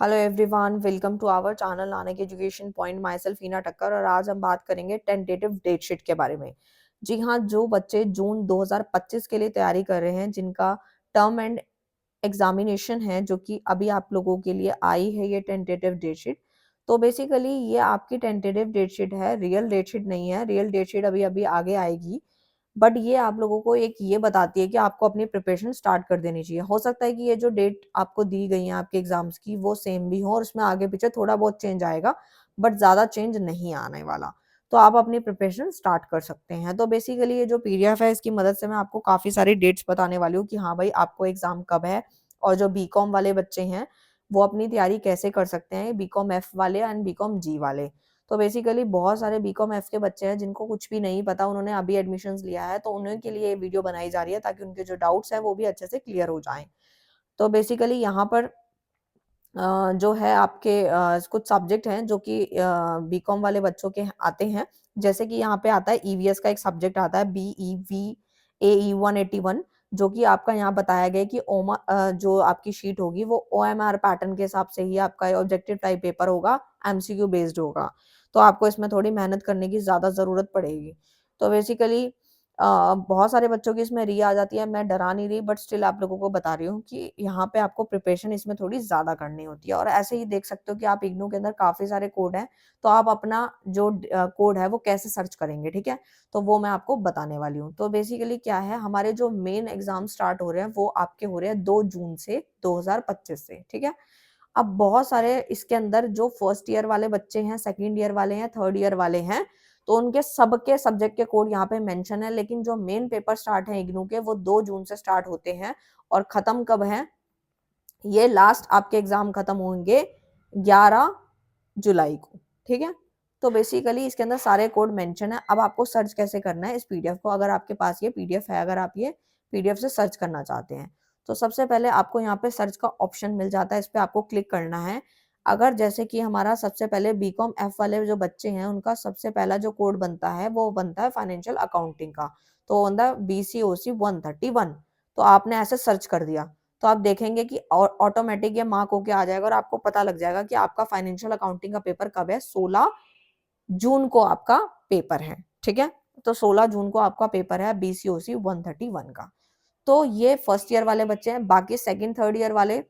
Hello everyone, welcome to our channel Nanak education point. Myself Heena Takkar और आज हम बात करेंगे टेंटेटिव डेट शीट के बारे में। जी हाँ, जो बच्चे जून 2025 के लिए तैयारी कर रहे हैं, जिनका टर्म एंड एग्जामिनेशन है, जो कि अभी आप लोगों के लिए आई है ये टेंटेटिव डेट शीट। तो बेसिकली ये आपकी टेंटेटिव डेट शीट है, रियल डेट शीट नहीं है। रियल डेट शीट अभी अभी आगे आएगी, बट ये आप लोगों को एक ये बताती है कि आपको अपनी प्रिपरेशन स्टार्ट कर देनी चाहिए। हो सकता है कि ये जो डेट आपको दी गई है आपके एग्जाम्स की वो सेम भी हो और उसमें आगे पीछे थोड़ा बहुत चेंज आएगा, बट ज़्यादा चेंज नहीं आने वाला। तो आप अपनी प्रिपरेशन स्टार्ट कर सकते हैं। तो बेसिकली ये जो पीडीएफ है, इसकी मदद से मैं आपको काफ़ी सारी डेट्स बताने वाली हूँ कि हाँ भाई, आपको एग्जाम कब है। और जो बीकॉम वाले बच्चे हैं वो अपनी तैयारी कैसे कर सकते हैं, बीकॉम एफ वाले एंड बीकॉम जी वाले। तो बेसिकली बहुत सारे बीकॉम एफ के बच्चे हैं जिनको कुछ भी नहीं पता, उन्होंने अभी एडमिशन्स लिया है, तो उन्हीं के लिए ये वीडियो बनाई जा रही है ताकि उनके जो डाउट्स हैं वो भी अच्छे से क्लियर हो जाएं। तो बेसिकली यहाँ पर जो है आपके कुछ सब्जेक्ट हैं जो कि बीकॉम वाले बच्चों के आते हैं। जैसे कि यहाँ पे आता है ईवीएस का एक सब्जेक्ट आता है, BEVAE 181, जो कि आपका यहाँ बताया गया है कि जो आपकी शीट होगी वो OMR पैटर्न के हिसाब से ही आपका ऑब्जेक्टिव टाइप पेपर होगा, MCQ बेस्ड होगा। तो आपको इसमें थोड़ी मेहनत करने की ज़्यादा ज़रूरत पड़ेगी। तो बेसिकली बहुत सारे बच्चों की इसमें री आ जाती है। मैं डरा नहीं रही, बट स्टिल आप लोगों को बता रही हूँ कि यहाँ पे आपको प्रिपरेशन इसमें थोड़ी ज़्यादा करनी होती है। और ऐसे ही देख सकते हो कि आप इग्नू के अंदर काफ़ी सारे कोड हैं, तो आप अपना जो कोड है वो कैसे सर्च करेंगे, ठीक है? तो वो मैं आपको बताने वाली हूँ। तो बेसिकली क्या है, हमारे जो मेन एग्जाम स्टार्ट हो रहे हैं वो आपके हो रहे हैं 2 जून से 2025 से, ठीक है? अब बहुत सारे इसके अंदर जो फर्स्ट ईयर वाले बच्चे हैं, सेकंड ईयर वाले हैं, थर्ड ईयर वाले हैं, तो उनके सबके सब्जेक्ट के कोड यहाँ पे मेंशन है। लेकिन जो मेन पेपर स्टार्ट है इग्नू के, वो 2 जून से स्टार्ट होते हैं और खत्म कब है, ये लास्ट आपके एग्जाम खत्म होंगे 11 जुलाई को, ठीक है? तो बेसिकली इसके अंदर सारे कोड मेंशन है। अब आपको सर्च कैसे करना है इस पीडीएफ को, अगर आपके पास ये पीडीएफ है, अगर आप ये पीडीएफ से सर्च करना चाहते हैं, तो सबसे पहले आपको यहाँ पे सर्च का ऑप्शन मिल जाता है, इस पे आपको क्लिक करना है। अगर जैसे कि हमारा सबसे पहले बीकॉम एफ वाले जो बच्चे हैं, उनका सबसे पहला जो कोड बनता है वो बनता है फाइनेंशियल अकाउंटिंग का, तो बनता है BCOC 131। तो आपने ऐसे सर्च कर दिया, तो आप देखेंगे कि ऑटोमेटिक ये मार्क होके आ जाएगा और आपको पता लग जाएगा कि आपका फाइनेंशियल अकाउंटिंग का पेपर कब है। 16 जून को आपका पेपर है, ठीक है? तो 16 जून को आपका पेपर है BCOC 131 का। तो ये फर्स्ट ईयर वाले बच्चे हैं। बाकी सेकंड थर्ड ईयर वाले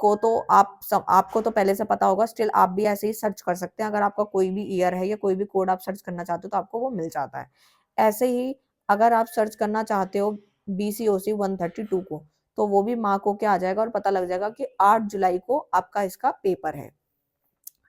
को तो आपको तो पहले से पता होगा, स्टिल आप भी ऐसे ही सर्च कर सकते हैं। अगर आपका कोई भी ईयर है या कोई भी कोड आप सर्च करना चाहते हो तो आपको वो मिल जाता है। ऐसे ही अगर आप सर्च करना चाहते हो BCOC 132 को, तो वो भी मार्क होके आ जाएगा और पता लग जाएगा कि 8 जुलाई को आपका इसका पेपर है,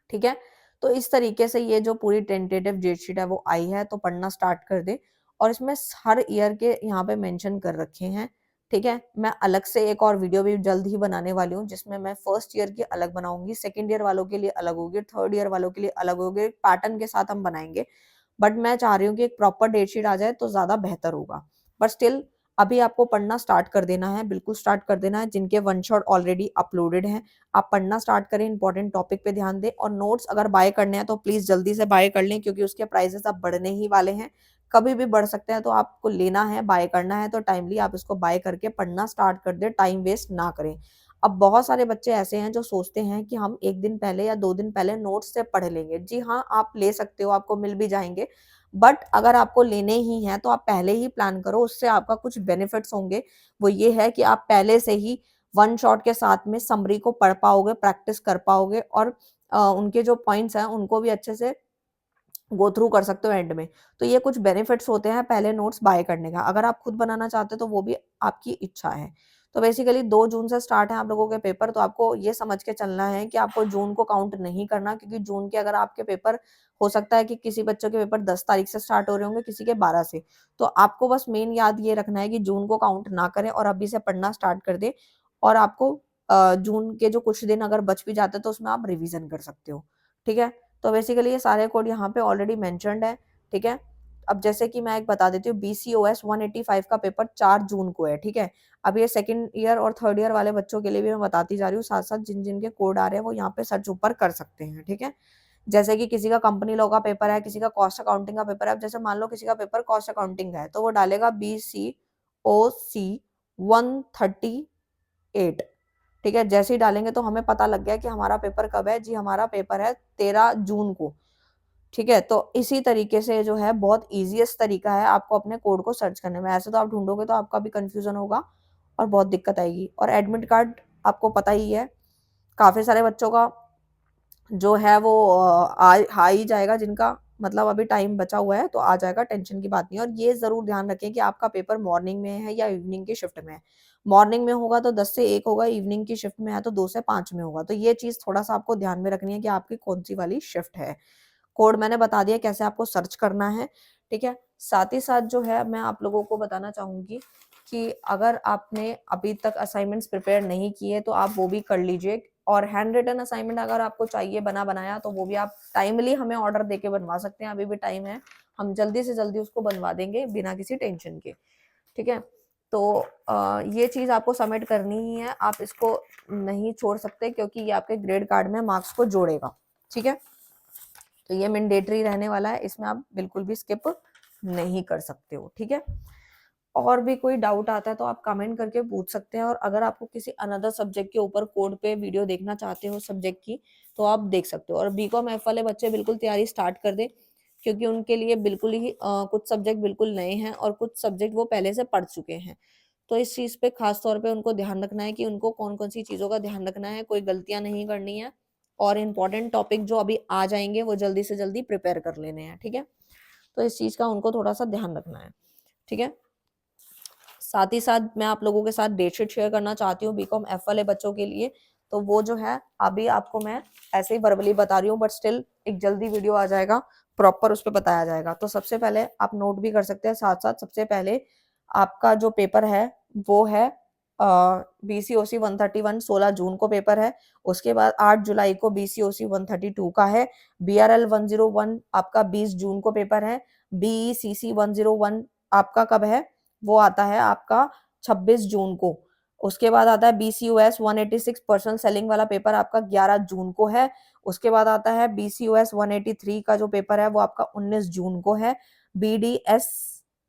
ठीक है? तो इस तरीके से ये जो पूरी टेंटेटिव डेट शीट है वो आई है, तो पढ़ना स्टार्ट कर दे। और इसमें हर ईयर के यहाँ पे मेंशन कर रखे हैं, ठीक है? मैं अलग से एक और वीडियो भी जल्द ही बनाने वाली हूँ, जिसमें मैं फर्स्ट ईयर की अलग बनाऊंगी, सेकंड ईयर वालों के लिए अलग होगी, थर्ड ईयर वालों के लिए अलग होगी, पैटर्न के साथ हम बनाएंगे। बट मैं चाह रही हूँ कि एक प्रॉपर डेट शीट आ जाए तो ज्यादा बेहतर होगा। बट स्टिल अभी आपको पढ़ना स्टार्ट कर देना है, बिल्कुल स्टार्ट कर देना है। जिनके वन शॉट ऑलरेडी अपलोडेड हैं, आप पढ़ना स्टार्ट करें, इंपॉर्टेंट टॉपिक पे ध्यान दें। और नोट्स अगर बाय करने हैं तो प्लीज जल्दी से बाय कर लें, क्योंकि उसके प्राइसेस अब बढ़ने ही वाले हैं, कभी भी बढ़ सकते हैं। तो आपको लेना है, बाय करना है, तो टाइमली आप इसको बाय करके पढ़ना स्टार्ट कर दें, टाइम वेस्ट ना करें। अब बहुत सारे बच्चे ऐसे हैं जो सोचते हैं कि हम एक दिन पहले या 2 दिन पहले नोट्स से पढ़ लेंगे। जी हाँ, आप ले सकते हो, आपको मिल भी जाएंगे, बट अगर आपको लेने ही हैं तो आप पहले ही प्लान करो। उससे आपका कुछ बेनिफिट्स होंगे, वो ये है कि आप पहले से ही वन शॉट के साथ में समरी को पढ़ पाओगे, प्रैक्टिस कर पाओगे, और उनके जो पॉइंट्स हैं उनको भी अच्छे से गो थ्रू कर सकते हो एंड में। तो ये कुछ बेनिफिट्स होते हैं पहले नोट्स बाय करने का। अगर आप खुद बनाना चाहते हो तो वो भी आपकी इच्छा है। तो बेसिकली 2 जून से स्टार्ट है आप लोगों के पेपर, तो आपको ये समझ के चलना है कि आपको जून को काउंट नहीं करना, क्योंकि जून के अगर आपके पेपर, हो सकता है कि किसी बच्चों के पेपर 10 तारीख से स्टार्ट हो रहे होंगे, किसी के 12 से। तो आपको बस मेन याद ये रखना है कि जून को काउंट ना करें और अभी से पढ़ना स्टार्ट कर दें। और आपको जून के जो कुछ दिन अगर बच भी जाते हैं तो उसमें आप रिवीजन कर सकते हो, ठीक है? तो बेसिकली ये सारे कोड यहाँ पे ऑलरेडी मेंशन्ड है, ठीक है? अब जैसे कि मैं एक बता देती हूँ, BCOS 185 का पेपर 4 जून को है, ठीक है? अब ये सेकंड ईयर और थर्ड ईयर वाले बच्चों के लिए भी मैं बताती जा रही हूँ, साथ साथ जिन जिन के कोड आ रहे हैं वो यहाँ पे सर्च ऊपर कर सकते हैं, ठीक है? जैसे कि किसी का कंपनी लॉ का पेपर है, किसी का कॉस्ट अकाउंटिंग का पेपर है। अब जैसे मान लो किसी का पेपर कॉस्ट अकाउंटिंग का है, तो वो डालेगा BCOC 138, ठीक है, जैसे ही डालेंगे तो हमें पता लग गया कि हमारा पेपर कब है जी, हमारा पेपर है 13 जून को। ठीक है, तो इसी तरीके से जो है बहुत ईज़ीएस्ट तरीका है आपको अपने कोड को सर्च करने में। ऐसे तो आप ढूँढोगे तो आपका भी कन्फ्यूज़न होगा और बहुत दिक्कत आएगी। और एडमिट कार्ड आपको पता ही है, काफ़ी सारे बच्चों का जो है वो आ ही जाएगा, जिनका मतलब अभी टाइम बचा हुआ है तो आ जाएगा, टेंशन की बात नहीं है। और ये ज़रूर ध्यान रखें कि आपका पेपर मॉर्निंग में है या इवनिंग की शिफ्ट में है। मॉर्निंग में होगा तो 10 से 1 होगा, इवनिंग की शिफ्ट में है तो 2 से 5 में होगा। तो ये चीज़ थोड़ा-सा आपको ध्यान में रखनी है कि आपकी कौन-सी वाली शिफ्ट है। कोड मैंने बता दिया कैसे आपको सर्च करना है, ठीक है? साथ ही साथ जो है मैं आप लोगों को बताना चाहूँगी कि अगर आपने अभी तक असाइनमेंट्स प्रिपेयर नहीं किए तो आप वो भी कर लीजिए। और हैंड रिटन असाइनमेंट अगर आपको चाहिए बना बनाया तो वो भी आप टाइमली हमें ऑर्डर देके बनवा सकते हैं, अभी भी टाइम है, हम जल्दी से जल्दी उसको बनवा देंगे बिना किसी टेंशन के, ठीक है? तो ये चीज़ आपको सबमिट करनी ही है, आप इसको नहीं छोड़ सकते क्योंकि ये आपके ग्रेड कार्ड में मार्क्स को जोड़ेगा, ठीक है? तो ये मैंडेटरी रहने वाला है, इसमें आप बिल्कुल भी स्किप नहीं कर सकते हो, ठीक है? और भी कोई डाउट आता है तो आप कमेंट करके पूछ सकते हैं। और अगर आपको किसी अनदर सब्जेक्ट के ऊपर कोड पे वीडियो देखना चाहते हो सब्जेक्ट की, तो आप देख सकते हो। और बीकॉम एफ वाले बच्चे बिल्कुल तैयारी स्टार्ट कर दे, क्योंकि उनके लिए बिल्कुल ही कुछ सब्जेक्ट बिल्कुल नए हैं और कुछ सब्जेक्ट वो पहले से पढ़ चुके हैं। तो इस चीज़ पे खास तौर पे उनको ध्यान रखना है कि उनको कौन-कौन सी चीज़ों का ध्यान रखना है, कोई गलतियाँ नहीं करनी है और इम्पोर्टेंट टॉपिक जो अभी आ जाएँगे वो जल्दी से जल्दी प्रिपेयर कर लेने हैं, ठीक है? तो इस चीज़ का उनको थोड़ा-सा ध्यान रखना है, ठीक है? साथ ही साथ मैं आप लोगों के साथ डेट शीट शेयर करना चाहती हूँ बीकॉम एफ वाले बच्चों के लिए। तो वो जो है अभी आपको मैं ऐसे ही वर्बली बता रही हूँ, बट स्टिल एक जल्दी वीडियो आ जाएगा, प्रॉपर उस पे बताया जाएगा। तो सबसे पहले आप नोट भी कर सकते हैं साथ-साथ। सबसे पहले आपका जो पेपर है वो है बीसीओसी 131 16 जून को पेपर है। उसके बाद 8 जुलाई को बीसीओसी 132 का है। बीआरएल 101 आपका 20 जून को पेपर है। बीईसीसी 101 आपका कब है? वो आता है आपका 26 जून को। उसके बाद आता है बीसीओएस 186 पर्सनल सेलिंग वाला पेपर आपका 11 जून को है। उसके बाद आता है बीसीओएस 183 का जो पेपर है वो आपका 19 जून को है। बीडीएस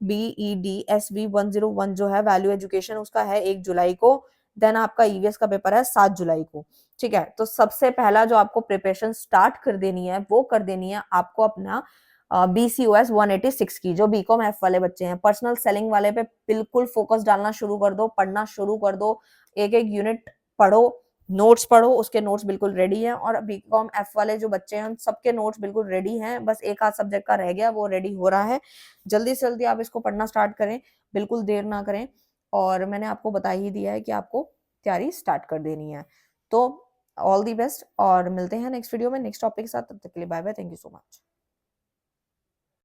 बीईडीएसवी 101 जो है वैल्यू एजुकेशन उसका है 1 जुलाई को। देन आपका ईवीएस का पेपर है 7 जुलाई को। ठीक है, तो सबसे पहला जो आपको प्रिपरेशन स्टार्ट कर देनी है वो कर देनी है आपको अपना बीसीओएस 186 की, जो बीकॉम एफ वाले बच्चे हैं। पर्सनल सेलिंग वाले पे बिल्कुल फोकस डालना शुरू कर दो, पढ़ना शुरू कर दो, एक एक यूनिट पढ़ो, नोट्स पढ़ो, उसके नोट्स बिल्कुल रेडी हैं। और बीकॉम एफ वाले जो बच्चे हैं सबके नोट्स बिल्कुल रेडी हैं, बस एक आध सब्जेक्ट का रह गया वो रेडी हो रहा है। जल्दी से जल्दी आप इसको पढ़ना स्टार्ट करें, बिल्कुल देर ना करें। और मैंने आपको बता ही दिया है कि आपको तैयारी स्टार्ट कर देनी है। तो ऑल दी बेस्ट और मिलते हैं नेक्स्ट वीडियो में नेक्स्ट टॉपिक के साथ। तब तक के लिए bye bye, thank you so much.